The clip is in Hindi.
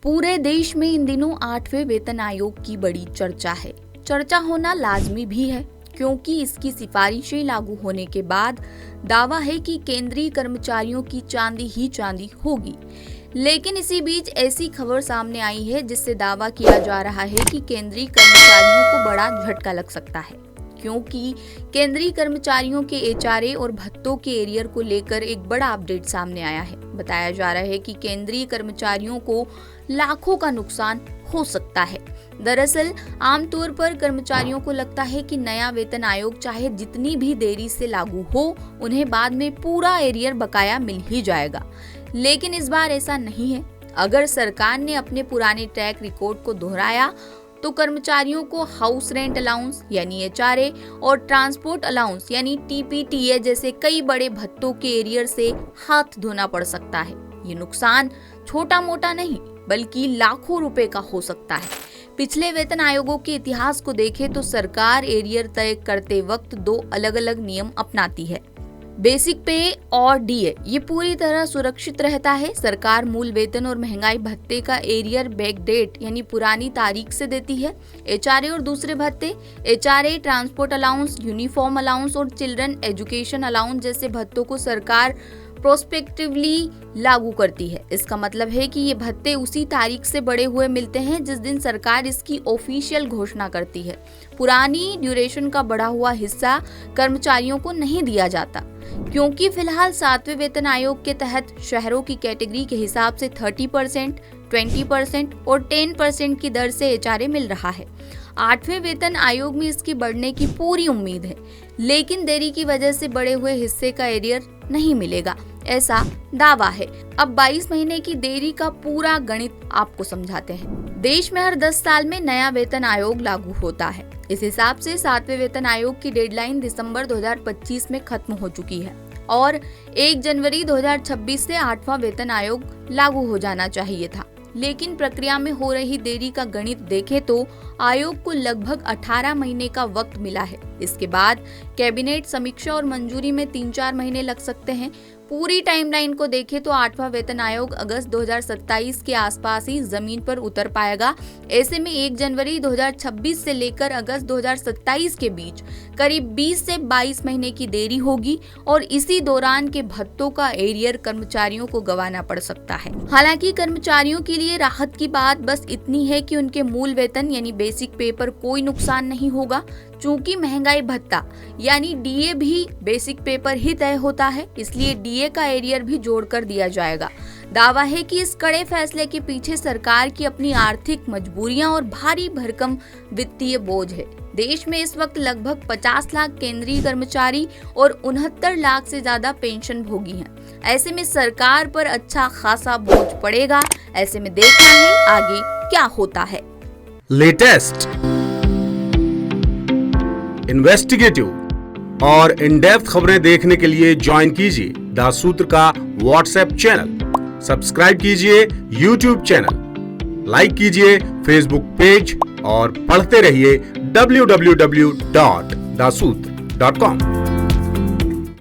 पूरे देश में इन दिनों 8वें वेतन आयोग की बड़ी चर्चा है। चर्चा होना लाजमी भी है क्योंकि इसकी सिफारिशें लागू होने के बाद दावा है कि केंद्रीय कर्मचारियों की चांदी ही चांदी होगी। लेकिन इसी बीच ऐसी खबर सामने आई है जिससे दावा किया जा रहा है कि केंद्रीय कर्मचारियों को बड़ा झटका लग सकता है, क्योंकि केंद्रीय कर्मचारियों के एचआरए और भत्तों के एरियर को लेकर एक बड़ा अपडेट सामने आया है। बताया जा रहा है कि केंद्रीय कर्मचारियों को लाखों का नुकसान हो सकता है। दरअसल आमतौर पर कर्मचारियों को लगता है कि नया वेतन आयोग चाहे जितनी भी देरी से लागू हो, उन्हें बाद में पूरा एरियर बकाया मिल ही जाएगा। लेकिन इस बार ऐसा नहीं है। अगर सरकार ने अपने पुराने ट्रैक रिकॉर्ड को दोहराया तो कर्मचारियों को हाउस रेंट अलाउंस यानी एचआरए और ट्रांसपोर्ट अलाउंस यानी टीपीटीए जैसे कई बड़े भत्तों के एरियर से हाथ धोना पड़ सकता है। ये नुकसान छोटा मोटा नहीं बल्कि लाखों रुपए का हो सकता है। पिछले वेतन आयोगों के इतिहास को देखें तो सरकार एरियर तय करते वक्त दो अलग अलग नियम अपनाती है। बेसिक पे और डीए ये पूरी तरह सुरक्षित रहता है। सरकार मूल वेतन और महंगाई भत्ते का एरियर बैक डेट यानी पुरानी तारीख से देती है। एचआरए और दूसरे भत्ते, HRA, transport allowance, uniform allowance और चिल्ड्रन एजुकेशन अलाउंस जैसे भत्तों को सरकार प्रोस्पेक्टिवली लागू करती है। इसका मतलब है कि ये भत्ते उसी तारीख से बढ़े हुए मिलते हैं जिस दिन सरकार इसकी ऑफिशियल घोषणा करती है। पुरानी ड्यूरेशन का बढ़ा हुआ हिस्सा कर्मचारियों को नहीं दिया जाता, क्योंकि फिलहाल 7वें वेतन आयोग के तहत शहरों की कैटेगरी के हिसाब से 30%, 20% और 10% की दर से एचआरए मिल रहा है। 8वें वेतन आयोग में इसकी बढ़ने की पूरी उम्मीद है, लेकिन देरी की वजह से बढ़े हुए हिस्से का एरियर नहीं मिलेगा, ऐसा दावा है। अब 22 महीने की देरी का पूरा गणित आपको समझाते हैं। देश में हर 10 साल में नया वेतन आयोग लागू होता है। इस हिसाब से 7वें वेतन आयोग की डेडलाइन दिसंबर 2025 में खत्म हो चुकी है और 1 जनवरी 2026 से 8वां वेतन आयोग लागू हो जाना चाहिए था। लेकिन प्रक्रिया में हो रही देरी का गणित देखें तो आयोग को लगभग 18 महीने का वक्त मिला है। इसके बाद कैबिनेट समीक्षा और मंजूरी में 3-4 महीने लग सकते हैं। पूरी टाइमलाइन को देखें तो 8वां वेतन आयोग अगस्त 2027 के आसपास ही जमीन पर उतर पाएगा। ऐसे में 1 जनवरी 2026 से लेकर अगस्त 2027 के बीच करीब 20 से 22 महीने की देरी होगी और इसी दौरान के भत्तों का एरियर कर्मचारियों को गंवाना पड़ सकता है। हालांकि कर्मचारियों के लिए राहत की बात बस इतनी है कि उनके मूल वेतन यानी बेसिक पे पर कोई नुकसान नहीं होगा। चूंकि महंगाई भत्ता यानी डीए भी बेसिक पे पर ही तय होता है, इसलिए डीए का एरियर भी जोड़कर दिया जाएगा। दावा है कि इस कड़े फैसले के पीछे सरकार की अपनी आर्थिक मजबूरियां और भारी भरकम वित्तीय बोझ है। देश में इस वक्त लगभग 50 लाख केंद्रीय कर्मचारी और 69 लाख से ज्यादा पेंशन भोगी हैं। ऐसे में सरकार पर अच्छा खासा बोझ पड़ेगा। ऐसे में देखना है आगे क्या होता है। लेटेस्ट, इन्वेस्टिगेटिव और इन डेप्थ खबरें देखने के लिए ज्वाइन कीजिए द सूत्र का व्हाट्सएप चैनल, सब्सक्राइब कीजिए यूट्यूब चैनल, लाइक कीजिए फेसबुक पेज और पढ़ते रहिए www.daसूत्र.com।